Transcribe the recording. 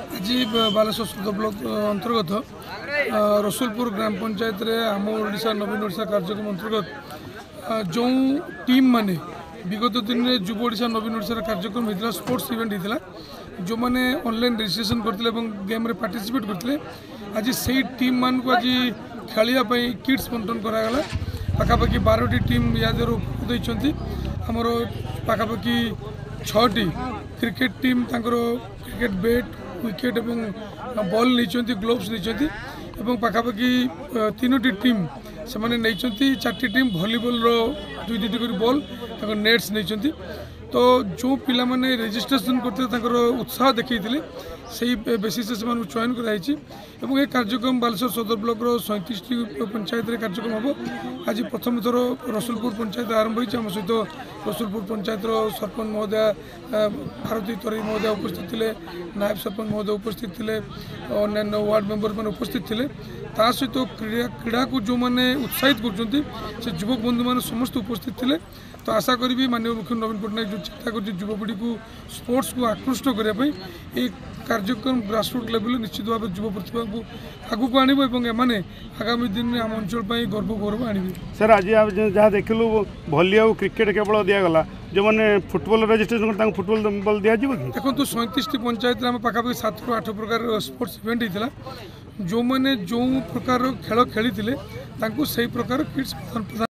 आज बालेश्वर सदर ब्लॉक अंतर्गत रसुलपुर ग्राम पंचायत रे आम ओडिशा नवीन ओडिशा कार्यक्रम अंतर्गत जो टीम माने विगत दिन में युव ओडिशा नवीन ओडिशा कार्यक्रम होता स्पोर्ट्स इवेंट होता जो मैंने ऑनलाइन रजिस्ट्रेशन करते गेम रे पार्टिसिपेट करते आज से टीम मान को आज खेलने किट्स बंटन करागला पाखापाखि 12टी टीम यादर उपकृत आमर पाखापाखि 6टी cricket team cricket bat wicket और बॉल नहीं ग्लोव्स नहीं पाखापाखि 3टी टीम से मैंने 4टी टीम वॉलीबॉल दुईटी कर बॉल नेट्स नहीं तो जो पिला माने रजिस्ट्रेशन करते उत्साह देखते से बेसिस से चयन कर कार्यक्रम बालेश्वर सदर ब्लॉक 37टी पंचायत कार्यक्रम हम आज प्रथम थर रसुलपुर पंचायत आरंभ होती आम सहित रसुलपुर पंचायत सरपंच महोदय भारती तरी महोदय उपस्थित थे नायब सरपंच महोदय उपस्थित थे अन्य वार्ड मेंबर मैंने उपस्थित थे ता सहित क्रीड़ा को जो मैंने उत्साहित कर युवक बंधु मैंने समस्त उपस्थित थे तो आशा करी माननीय मुख्यमंत्री नवीन पट्टनायक जो चिंता कर युवपीढ़ी को स्पोर्ट्स को आकृष्ट करने ये कार्यक्रम ग्रासरूट लेवल निश्चित भाव युव प्रतिभा को आगू को आने आगामी दिन में आम अंचल गर्व गौरव आने सर आज आप जहाँ देखलु भली और क्रिकेट केवल दिगला जो मैंने फुटबॉल रजिस्ट्रेशन फुटबॉल बॉल दिज्व देखो 37टी पंचायत आम पाखापाखि 7 ରୁ 8 प्रकार स्पोर्ट्स इवेंट होता जो मैंने जो प्रकार खेल खेली से प्रकार किट्स